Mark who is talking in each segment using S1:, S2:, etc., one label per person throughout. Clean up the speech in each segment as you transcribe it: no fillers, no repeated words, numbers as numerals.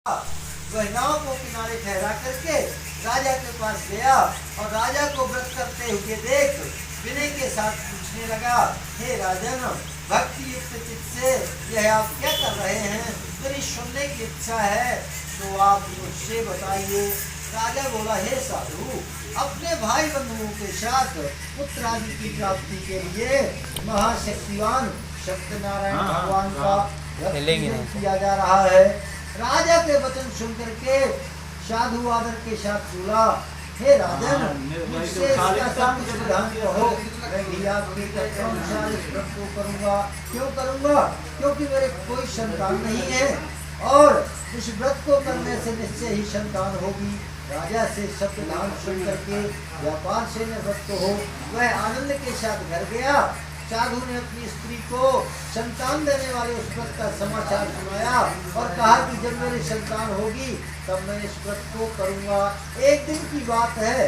S1: वह नाव को किनारे ठहरा करके राजा के पास गया और राजा को व्रत करते हुए देख विनय के साथ पूछने लगा, हे राजन, भक्ति युक्त चित्त से यह आप क्या कर रहे हैं? मेरी सुनने की इच्छा है तो आप मुझसे बताइए। राजा बोला, हे साधु, अपने भाई बंधुओं के साथ पुत्र आदि की प्राप्ति के लिए महाशक्तिवान सत्यनारायण भगवान का किया जा रहा है। राजा के वचन सुनकर के साधु आदर के साथ बोला, हे राजन, मुझसे इसका कुछ विधान कहो, मैं भी आपके तत्वानुसार इस व्रत को करूंगा। क्यों करूंगा? क्योंकि मेरे कोई संतान नहीं है और इस व्रत को करने से निश्चय ही संतान होगी। राजा से सब विधान सुन करके व्यापार से निवृत्त हो वह आनंद के साथ घर गया। साधु ने अपनी स्त्री को संतान देने वाले उस व्रत का समाचार सुनाया और कहा कि जब मेरी संतान होगी तब मैं इस व्रत को करूंगा। एक दिन की बात है,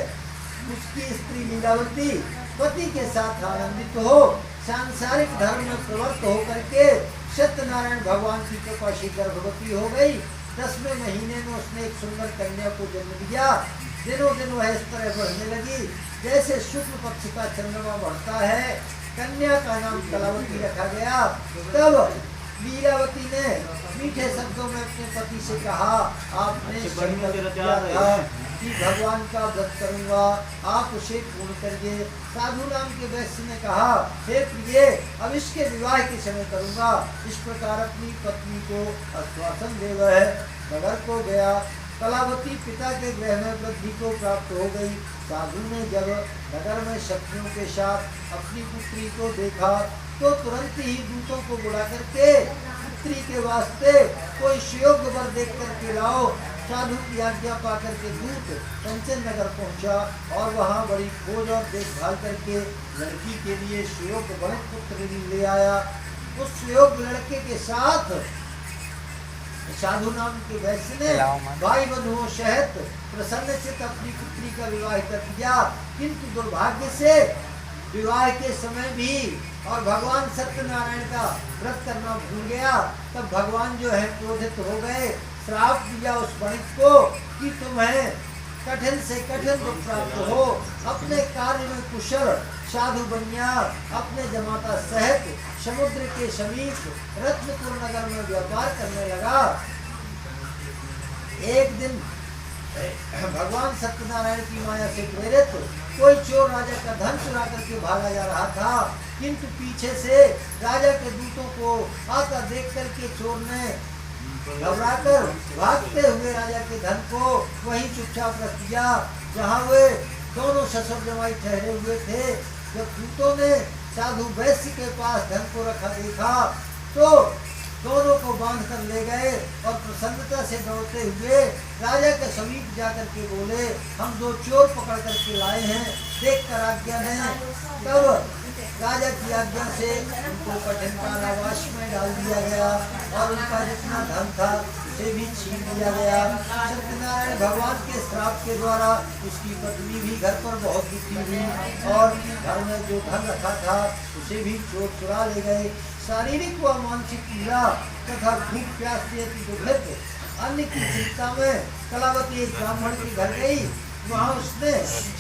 S1: उसकी स्त्री लीलावती पति के साथ आनंदित हो सांसारिक धर्म में प्रवृत्त होकर के सत्यनारायण भगवान की कृपा से गर्भवती हो गई। 10वें महीने में उसने एक सुंदर कन्या को जन्म दिया। दिनों दिन वह इस तरह बढ़ने लगी जैसे शुक्ल पक्ष का चंद्रमा बढ़ता है। कन्या का नाम कलावती रखा गया। तब लीलावती ने मीठे शब्दों में अपने पति से कहा, आपने संकल्प किया था कि भगवान का व्रत करूंगा, आप उसे पूर्ण करिए। साधु नाम के वैश्य ने कहा, हे प्रिय, अब इसके विवाह के समय करूंगा। इस प्रकार अपनी पत्नी को आश्वासन दे वह नगर को गया। कलावती पिता के गृह में वृद्धि को प्राप्त हो गई। साधु ने जब नगर में शक्तियों के साथ अपनी पुत्री को देखा तो तुरंत ही दूतों को बुला करके पुत्री के वास्ते कोई सुयोग्य वर देख करके लाओ। साधु की आज्ञा पा करके दूत कंचन नगर पहुंचा और वहां बड़ी खोज और देखभाल करके लड़की के लिए सुयोग्य वर पुत्र ले आया। उस सुयोग्य लड़के के साथ साधु नाम के वैश्य ने भाई बंधुओं सहित प्रसन्न चित्त अपनी पुत्री का विवाह कर दिया। किंतु दुर्भाग्य से विवाह के समय भी और भगवान सत्यनारायण का व्रत करना भूल गया। तब भगवान जो है क्रोधित हो गए, श्राप दिया उस वणिक को कि तुम्हें कठिन से कठिन दुख प्राप्त हो। अपने कार्य में कुशल साधु बनिया अपने जमाता सहित समुद्र के समीप रत्नपुर नगर में व्यापार करने लगा। एक दिन भगवान सत्यनारायण की माया से प्रेरित कोई चोर राजा का धन चुरा करके भागा जा रहा था, किंतु पीछे से राजा के दूतों को आता देख करके चोर ने घबराकर भागते हुए राजा के धन को वहीं चुपचाप रख दिया जहाँ वे दोनों ससुर जमाई ठहरे हुए थे। जब दूतों ने साधु वैश्य के पास धन को रखा देखा तो दोनों को बांध कर ले गए और प्रसन्नता से दौड़ते हुए राजा के समीप जाकर के बोले, हम 2 चोर पकड़ करके लाए हैं, देख कर आज्ञा है। तब राजा की आज्ञा से उनको कठिन कारावास में डाल दिया गया और उनका जितना धन था उसे भी छीन लिया गया। सत्यनारायण भगवान के श्राप के द्वारा उसकी पत्नी भी घर पर बहुत दुखी हुई और घर में जो धन रखा था उसे भी चोर चुरा ले गए। शारीरिक व मानसिक पीड़ा तथा भूख प्यास से दुखित अन्य की चिंता में कलावती एक ब्राह्मण के घर गई। वहाँ उसने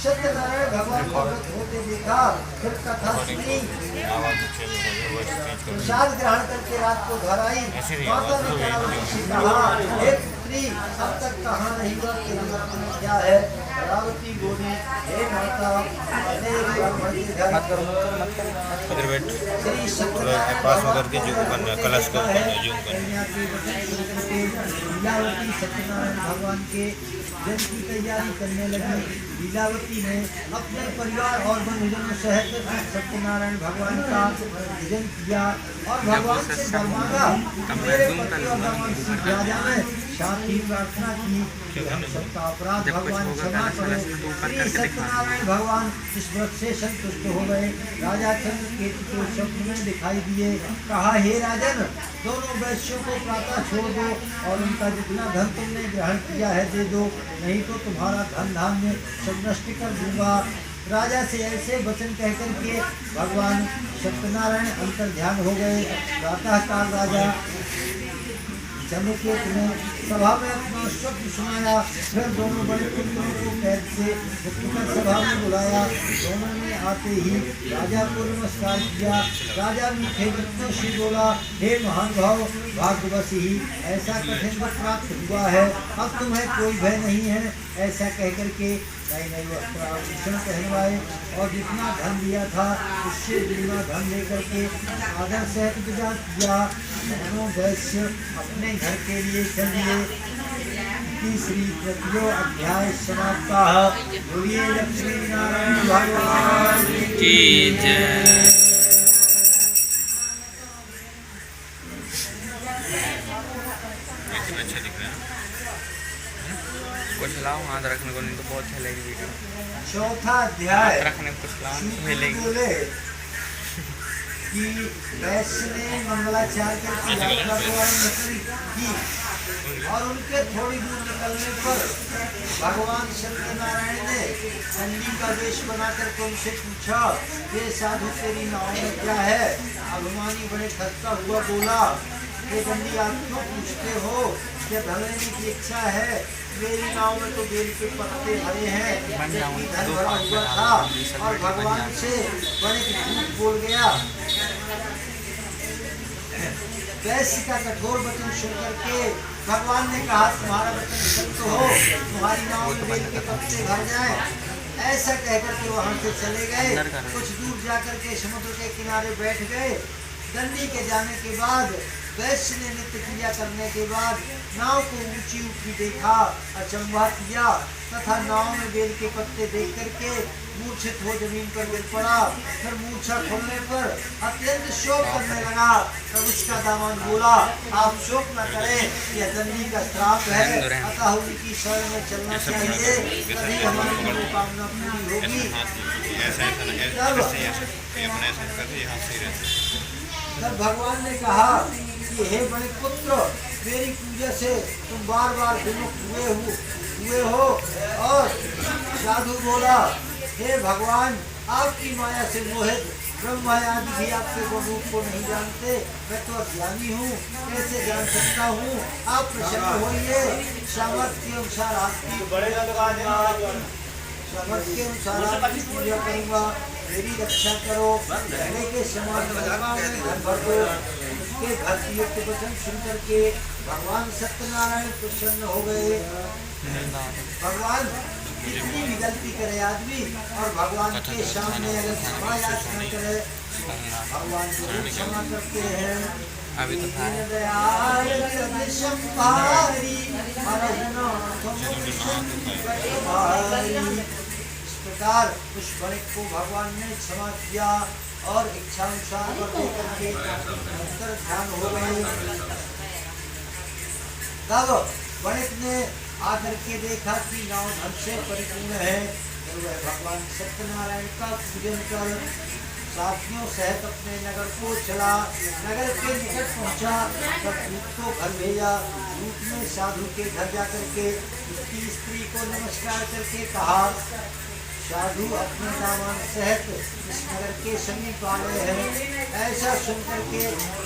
S1: सत्यनारायण भगवान का व्रत होते देखा, फिर कथा सुनी, प्रसाद ग्रहण करके रात को घर आई। माता ने कलावती से कहा, हे पुत्री, अब तक कहाँ नहीं हुआ तेरे व्रत में क्या है? कलावती बोली, हे माता, मैंने ब्राह्मण के घर श्री सत्यनारायण भगवान के जन्म की तैयारी करने लगी। लीलावती ने अपने परिवार और बंधुजनों सहित सत्यनारायण भगवान का पूजन किया और भगवान से वर मांगा। मेरे पति और भगवान श्री राजा ने साथ ही प्रार्थना की कि हम सबका अपराध भगवान क्षमा करें। श्री सत्यनारायण भगवान इस व्रत से संतुष्ट हो गए। राजा चंद्रकेतु को स्वप्न में दिखाई दिए। कहा, हे राजन, दोनों वैश्यों को प्रातः छोड़ दो और उनका जितना धन तुमने ग्रहण किया है दे दो, नहीं तो तुम्हारा धन धान्य सब नष्ट कर दूंगा। राजा से ऐसे वचन कहकर के भगवान सत्यनारायण अंतर ध्यान हो गए। प्रातः काल राजा चंद्रकेतु ने सभा में अपना शब्द सुनाया। फिर दोनों बड़े पुत्रों को कैद से मुक्त सभा में बुलाया। दोनों ने आते ही राजा को नमस्कार किया। राजा मीठे वचनों से बोला, हे महान भाव, भाग्यवश ही ऐसा कठिन दुख प्राप्त हुआ है, अब तुम्हें कोई भय नहीं है। ऐसा कहकर के नए नए वस्त्राभूषण पहनवाए और जितना धन दिया था उससे दुगना धन लेकर के आदर सहित विदा किया। दोनों वैश्य अपने घर के लिए चल दिए। तीसरी तृतीय अध्याय समाप्त। बोलिए लक्ष्मी नारायण भगवान
S2: की जय। अच्छा दिख रहा है, कुछ लाओ हाथ रखने को, नहीं तो बहुत चलेगी वीडियो।
S1: चौथा अध्याय
S2: रखने को कुछ लाओ मिलेगी।
S1: बोले कि वैश्य ने मंगलाचार करके यात्रा को आरंभ की और उनके थोड़ी दूर निकलने पर भगवान सत्यनारायण ने चंडी का वेश बनाकर के उनसे पूछा, ये साधु तेरी नाव में क्या है? अभिमानी बड़े खस्ता हुआ बोला, ये दंडी आप क्यों पूछते हो? क्या धन लेने की इच्छा है? मेरी नाव में तो बेल के पत्ते भरे हैं, जबकि धन भरा हुआ था। और भगवान से बड़े झूठ बोल गया। वैश्य का कठोर वचन सुनकर के भगवान ने कहा, तुम्हारा वचन सत्य हो, तुम्हारी नाव में बेल के पत्ते भर जाएं। ऐसा कहकर के वहां से चले गए। कुछ दूर जाकर के समुद्र के किनारे बैठ गए। दंडी के जाने के बाद वैश्य ने नित्य क्रिया करने के बाद नाव को ऊंची ऊंची देखा, अचंभा किया तथा नाव में बेल के पत्ते देख करके मूर्छित हो जमीन पर गिर पड़ा। फिर मूर्छा खोलने पर अत्यंत शोक करने लगा। तब उसका दामन बोला, आप शोक न करें, यह दंडी का श्राप है, अतः उनकी शरण में चलना चाहिए, तभी हमारी मनोकामना पूरी होगी। तब भगवान ने कहा कि हे बड़े पुत्र, मेरी पूजा से तुम बार बार विमुख हुए हो। और साधु बोला, हे भगवान, आपकी माया से मोहित ब्रह्मा आदि भी आपके स्वरूप को नहीं जानते। मैं तो अज्ञानी हूँ, कैसे जान सकता हूँ? आप प्रसन्न होइए, सामर्थ्य के अनुसार आपकी पूजा करूँगा। मेरी रक्षा करो, पहले के समान धन भर दो। उसके भक्तियुक्त वचन सुन करके भगवान सत्यनारायण प्रसन्न हो गए। भगवान कितनी भी गलती करे आदमी और भगवान के सामने अगर क्षमा याचना करे, भगवान जरूर क्षमा करते हैं।
S2: अभी तो
S1: प्रकार उस बड़े को भगवान ने क्षमा किया और इच्छानुसार लेकर के ध्यान हो गए। तब बड़े ने आकर के देखा कि नाव धन से परिपूर्ण है, तो वह भगवान सत्यनारायण का पूजन कर साथियों सहित अपने नगर को चला। नगर के निकट पहुंचा, तब दूत को घर भेजा। दूत ने साधु के घर जाकर के उसकी स्त्री को नमस्कार करके कहा, साधु अपने दामन सहित इस नगर के समीप आ गए हैं। ऐसा सुनकर के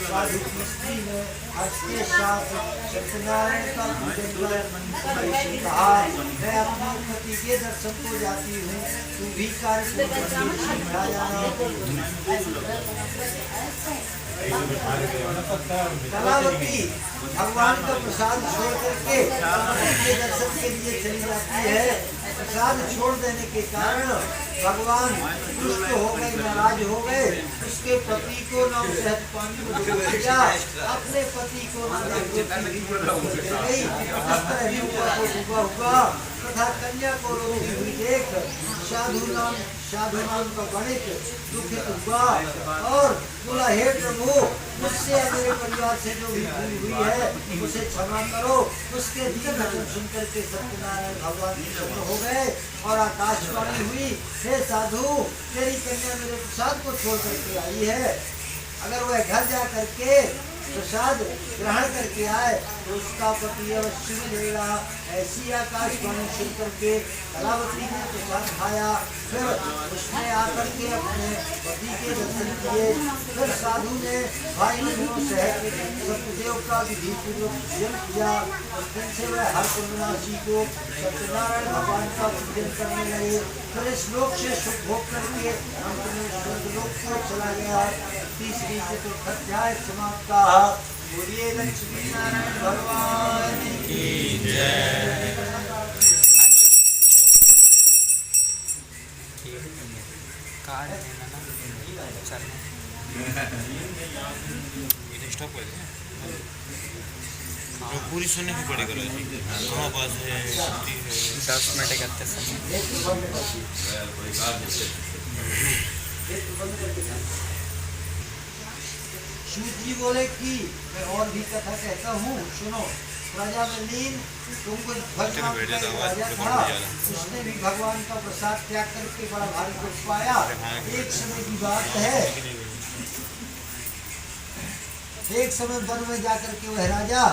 S1: साधु की स्त्री ने हर्ष के साथ सत्यनारायण का पूजन कर कहा, मैं अपने पति के दर्शन को जाती हूँ, तू भी कार्य कलावती भगवान का प्रसाद छोड़ करके उनके दर्शन के लिए चली जाती है। प्रसाद छोड़ देने के कारण भगवान रुष्ट हो गए, नाराज हो गए। उसके पति को नाव सहित पानी में डुबो दिया, अपने पति को डूबा हुआ तथा कन्या को रोती हुई देख साधु नाम का गणित दुखित हुआ और बोला, हे प्रभु, मुझसे मेरे परिवार से जो भी भूल हुई है उसे क्षमा करो। उसके दिए वचन सुनकर के सत्यनारायण भगवान प्रसन्न हो गए और आकाशवाणी हुई, हे साधु, तेरी कन्या मेरे प्रसाद को छोड़ करके आई है, अगर वह घर जा करके प्रसाद ग्रहण करके आए तो उसका पति अवश्य मिलेगा। ऐसी आकाशवाणी सुन करके कलावती ने प्रसाद खाया। फिर उसने आकर के अपने पति के दर्शन किए। फिर साधु ने भाई बहनों सहित सत्यदेव का विधि पूर्वक पूजन किया। उस दिन से वह हर पूर्णमासी को सत्यनारायण भगवान का पूजन करने लगे। फिर इस लोक से सुख भोग करके अंत में स्वर्गलोक को चला गया। तीसरी चतुर्थाध्याय समाप्त। बोलिए लक्ष्मी नारायण भगवान की
S2: जय। कार्ड लेना ना चलना
S3: स्टॉप कर दिया तो पूरी सुनने की पड़ेगी कहाँ पास है
S2: 10 मिनट करते समय।
S1: सूत जी बोले कि मैं और भी कथा कहता हूँ, सुनो। राजा में लीन तुमको भगवान का एक राजा था, उसने भी भगवान का प्रसाद त्याग करके बड़ा भारी दुख पाया। एक समय की बात है, एक समय वन में जाकर के वह राजा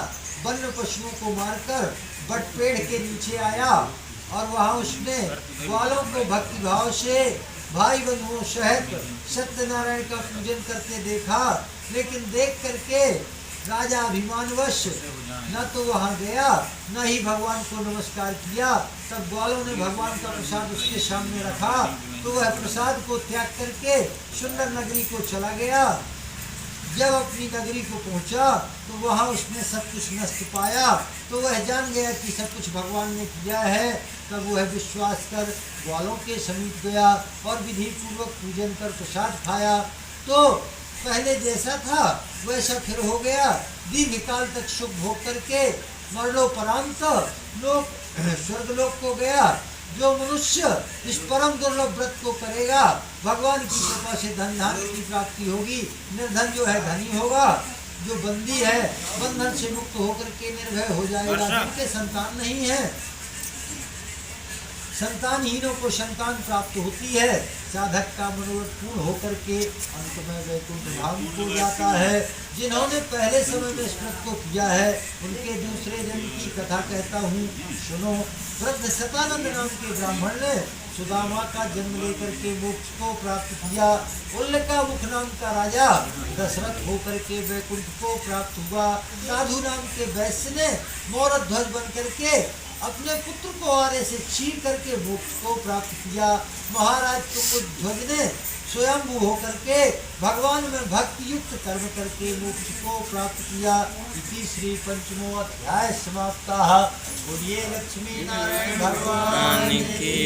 S1: वन्य पशुओं को मारकर बट पेड़ के नीचे आया और वहां उसने ग्वालों को भक्ति भाव से भाई बंधुओं सहित सत्यनारायण का पूजन करते देखा। लेकिन देख करके राजा अभिमानवश न तो वहां गया न ही भगवान को नमस्कार किया। तब ग्वालों ने भगवान का प्रसाद उसके सामने रखा तो वह प्रसाद को त्याग करके सुंदर नगरी को चला गया। जब अपनी नगरी को पहुंचा तो वहां उसने सब कुछ नष्ट पाया तो वह जान गया कि सब कुछ भगवान ने किया है। तब वह विश्वास कर ग्वालों के समीप गया और विधि पूर्वक पूजन कर प्रसाद खाया तो पहले जैसा था वैसा फिर हो गया। दीर्घकाल तक सुख भोग करके मरणोपरांत लोक स्वर्गलोक को गया। जो मनुष्य इस परम दुर्लभ व्रत को करेगा भगवान की कृपा से धन धान्य की प्राप्ति होगी। निर्धन जो है धनी होगा, जो बंदी है बंधन से मुक्त होकर के निर्भय हो जाएगा। जिनके संतान नहीं है, संतानहीनों को संतान प्राप्त होती है। साधक का मनोरथ पूर्ण होकर के अंत में वैकुंठ धाम को जाता है। जिन्होंने पहले समय में इस व्रत को किया है उनके दूसरे जन्म की कथा कहता हूँ, सुनो। वृद्ध सतानंद नाम के ब्राह्मण ने सुदामा का जन्म लेकर के मोक्ष को प्राप्त किया। उल्लका मुख नाम का राजा दशरथ होकर के वैकुंठ को प्राप्त हुआ। साधु नाम के वैश्य ने मोर ध्वज बन करके अपने पुत्र को आरे से छीन करके मोक्ष को प्राप्त किया। महाराज तुंगध्वज ने स्वयंभू होकर के भगवान में भक्ति युक्त कर्म करके मोक्ष को प्राप्त किया। इसी श्री पंचमो अध्याय समाप्त। बोलिए लक्ष्मी नारायण भगवान की।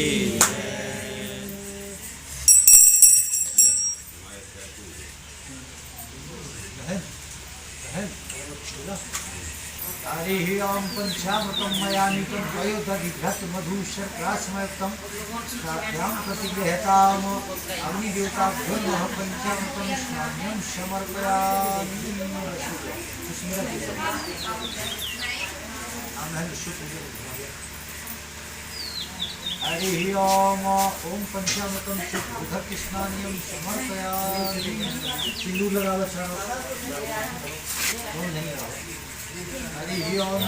S1: हरि ओम पंचामृतं मया नीतं पयोदधिघ्रत मधुशर्करास्मयकं साभ्यां प्रतिगृह्यताम् अग्निदेवताभ्यो नमः। पंचामृतं स्नानं समर्पयामि। हरि ओम ओम पंचामृतं शुद्धं स्नानं समर्पयामि। सिंदूर लगा लो सर। नहीं लगा। हरि ओम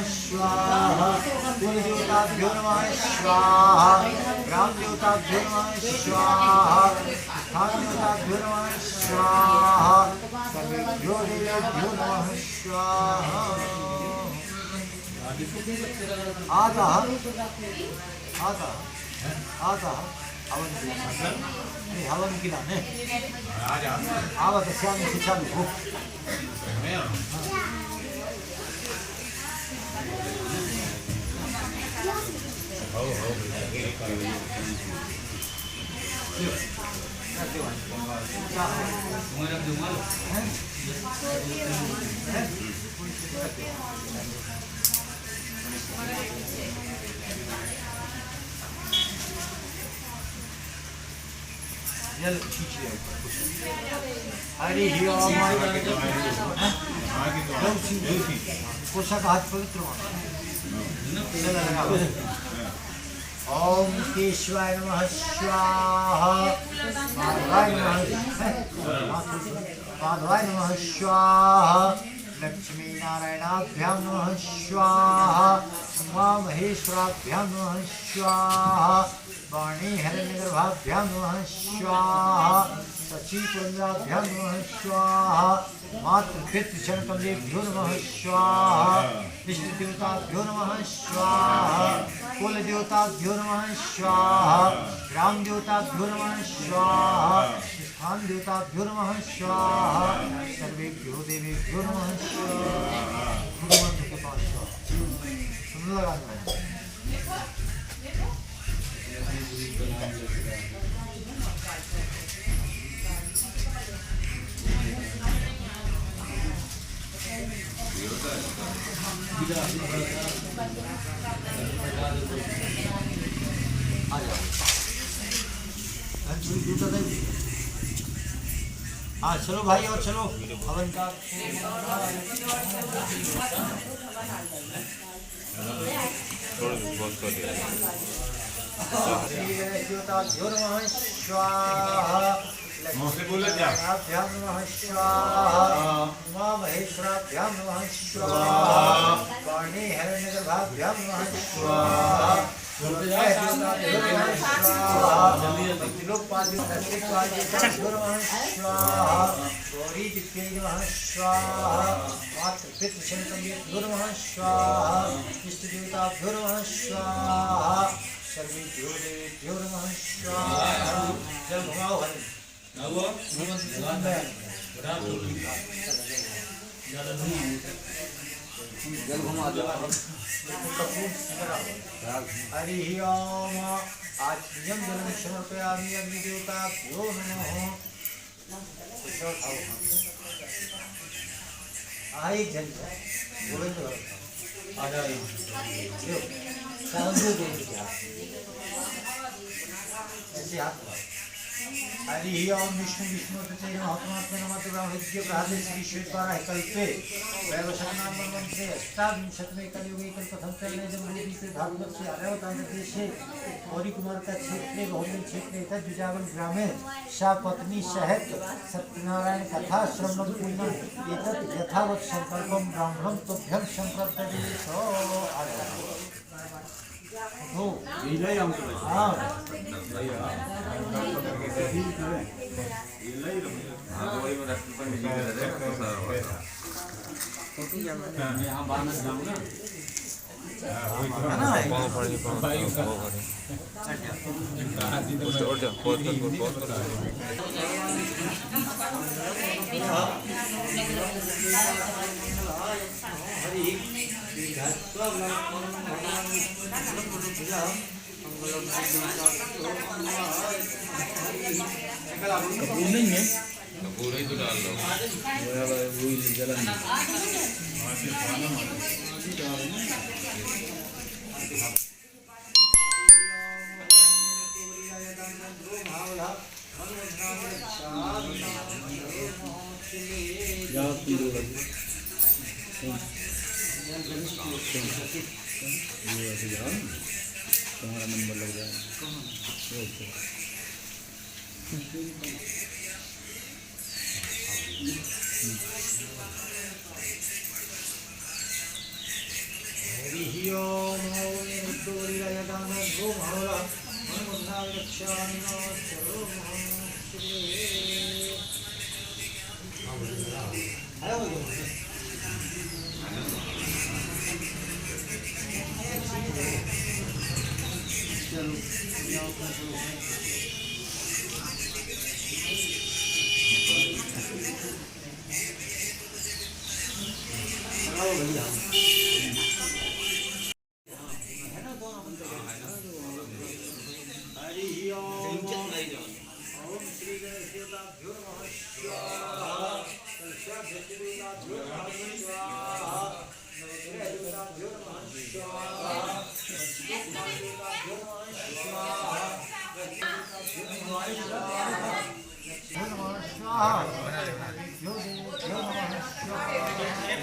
S1: स्वाहा। कुलदेवताभ्यो नमः स्वाहा। ग्रामदेवताभ्यो नमः स्वाहा। स्थानदेवताभ्यो नमः स्वाहा। सर्वेभ्यो देवेभ्यो नमः स्वाहा। आता हवन की नाम है आवत श्याम से चालू हो। जल खींच लिया। हरि ओम। कोषा का हाथ पवित्र ओम केशवाय नमः स्वाहा, माधवाय नमः स्वाहा, लक्ष्मी नारायणाभ्यां नमः स्वाहा, उमा महेश्वराभ्यां नमः स्वाहा, वाणी हिरण्यगर्भाभ्यां नमः स्वाहा, शचीपुरंद्राभ्यां नमः स्वाहा, मातृपितृचरणकमलेभ्यो नमः स्वाहा, इष्टदेवताभ्यो नमः स्वाहा, कुलदेवताभ्यो नमः स्वाहा, ग्रामदेवताभ्यो नमः स्वाहा, स्थान देवताभ्यो नमः स्वाहा, सर्वेभ्यो देवेभ्यो नमः स्वाहा। गुरुमंत्र के पास सुन लगा हाँ चलो भाई और चलो हवन का स्वाहा, उमा महेश्वराभ्यां नमः स्वाहा, वाणी हिरण्यगर्भाभ्यां नमः स्वाहा, गौरी दिव्यै नमः स्वाहा, मातृपितृशंकरेभ्यो नमः स्वाहा, इष्टदेवताभ्यो नमः स्वाहा, सर्वेभ्यो देवेभ्यो नमः स्वाहा। जल घुमाओ हरि जल घुमा दो हरि ओम। आत्म्यं जलं समर्पयामि अग्निदेवताभ्यो नमः। आई जल गोविंद आ जाओ ऐसे हाथ हरि ओम। विष्णु विष्णु तथैव महात्मात्मने नमः ब्रह्मविद्ये प्रातः श्री श्वेतवाराः कल्पे वैवस्वतनामन्त्रे अष्टाविंशतमे कलियुगे कल्पतन्त्रे जम्बूद्वीपे भागवतस्य अरवतान्देशे गौरीकुमार का क्षेत्रे बहुल क्षेत्रे तद्विजावन ग्रामे सा पत्नी सहित सत्यनारायण कथा श्रवणं पूर्णं एतत् यथावत् संकल्पं ब्राह्मणं तुभ्यं संप्रददेशो। तो इलाई हम हां इलाई हां वही में राष्ट्रपति जी के रहे तो यहां बाहर जाऊं ना है ना बहुत बड़ी भाई और जा बहुत कपूर नहीं है, कपूर ही तो डाल लो वही जलन तुम्हारा नंबर लग जाएगा। हरि ओम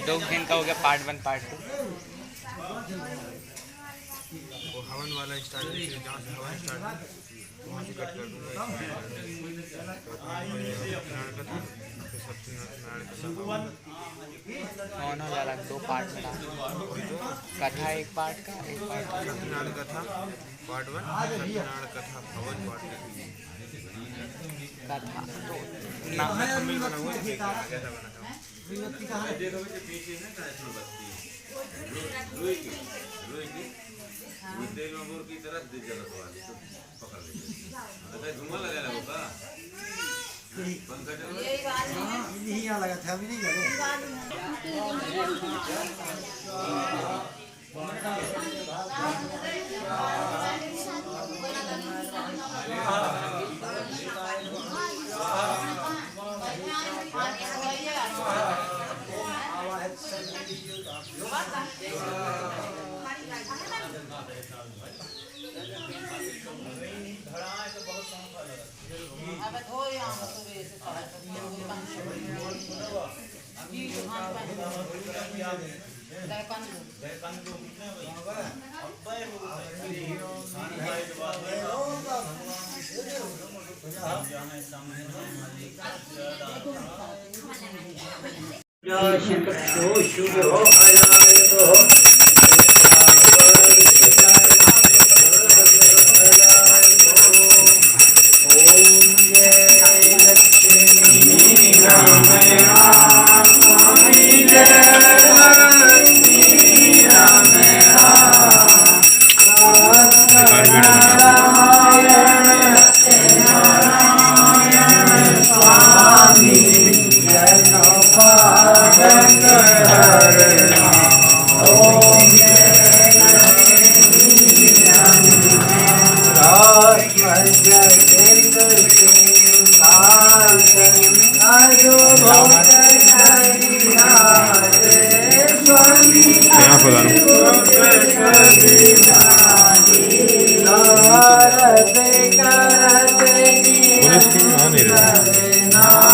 S2: दो दिन का हो गया पार्ट 1 पार्ट 2।
S3: हवन वाला स्टार्ट जहाँ से हवन स्टार्ट वहाँ से कट कर दूँगा। सत्यनारायण कथा फिर सत्यनारायण कथा
S2: कौन हो जा रहा 2 पार्ट में डाल कथा, एक पार्ट का एक पार्ट का।
S3: सत्यनारायण कथा पार्ट 1, सत्यनारायण कथा हवन पार्ट 2।
S2: कथा तो
S3: ना मैं थंबनेल बना हुआ है, कैसा बना था।
S4: तेल में बोर की तरह दे जरा तो पकड़ ले। अरे धुआं लगा लगा का पंखा चल
S1: नहीं यहाँ लगा था, अभी नहीं लगे।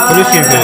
S3: पुलिस की क्या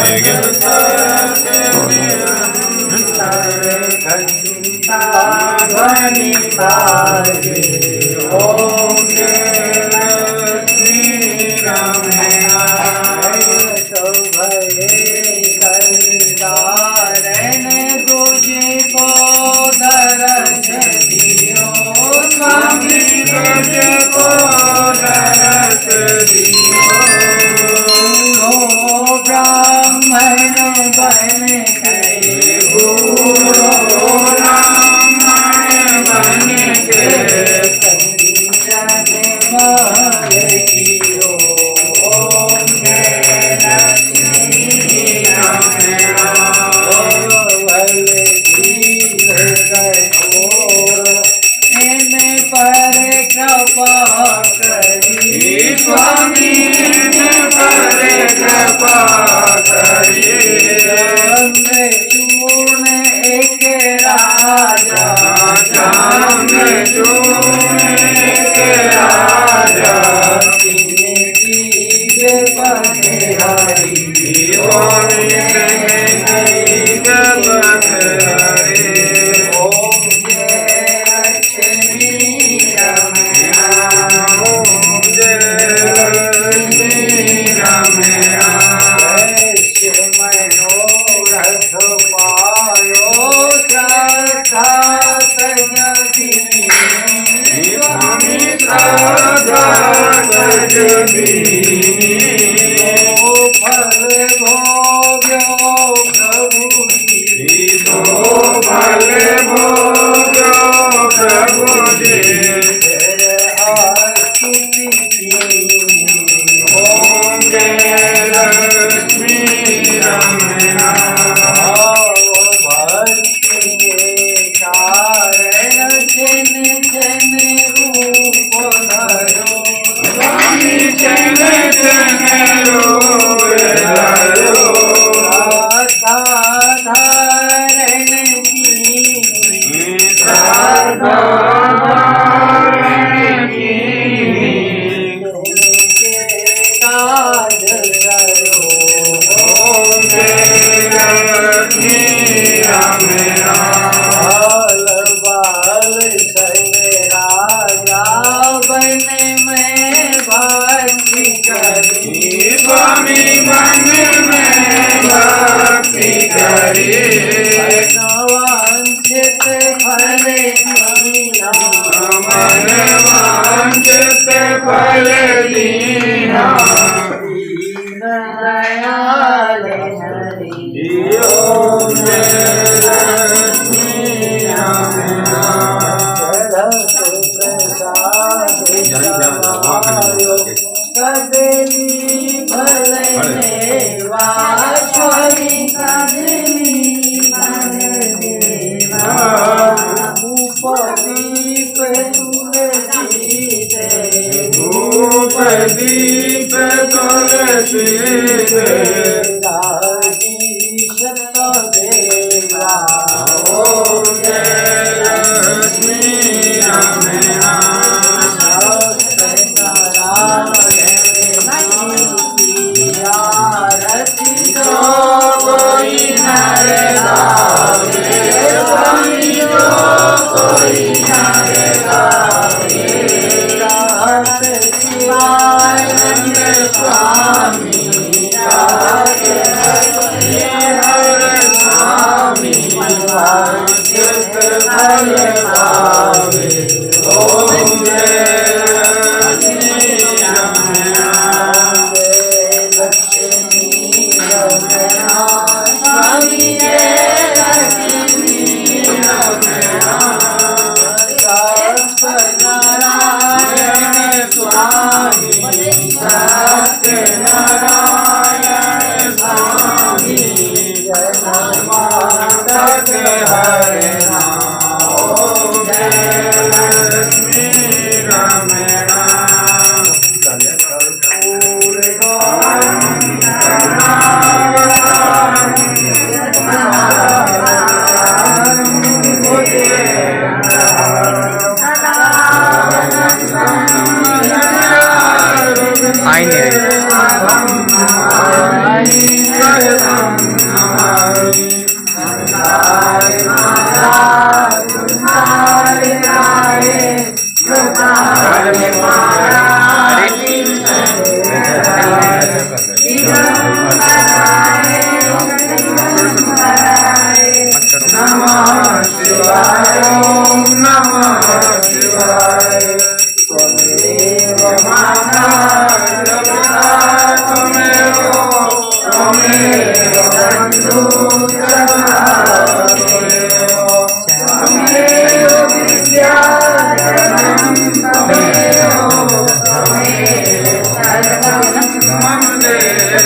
S1: बाल संग राजा
S5: स्वामी मन में भक्ति करी
S1: वांछित फल दीना
S5: मन वांछित फल दीना
S1: दयाल हरि
S5: ओम लक्ष्मी
S1: कदली भल देवा स्वामी कदली भल देवा उपदीप तुलसी दे
S5: धूप दीप तुलसी दे
S1: राजीशन देवा
S5: ओम जय लक्ष्मी रमया कोई नर गावे स्वामी जो कोई नर गावे शिवानंद स्वामी हर स्वामी वांछित फल पावे ओम जय लक्ष्मी रमया स्वामी जय लक्ष्मी रमया सत्यनारायण स्वामी सत्यनारायण स्वामी जन्मांतक हरिणा ओम जय लक्ष्मी रमया
S2: आई नहीं
S5: नमः शिवाय ओम नमः शिवाय त्वमेव माता जगता त्वमेव त्वमेव बन्धु सखा त्वमेव विद्या जनम त्वमेव सर्वं मम देव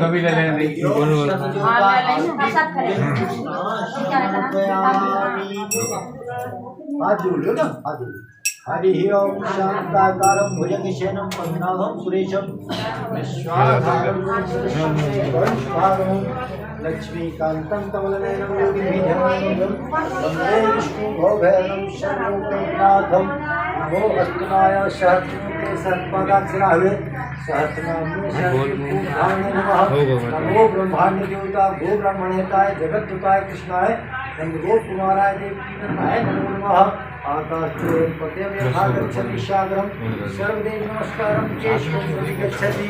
S5: कभी ले लेंगे
S1: हरि ओम शांताकारं भुजगशयनं पद्मनाभं सुरेशं विश्वाधारं लक्ष्मीकान्तं कमलनयनं योगिभिर्ध्यानं वन्दे विष्णुभवभैरवं शरणं नमो अस्तुनाय सहस्रमुखे सर्पदाक्षरावे नमो ब्रह्मांड देवता गो ब्रह्मणेताय जगद्दुताय कृष्णाय गो कुमाराय देवकीनाय नमो नमः आकाशे पते में भागच्छति सागरं सर्वदेव नमस्कारं केशवं गच्छति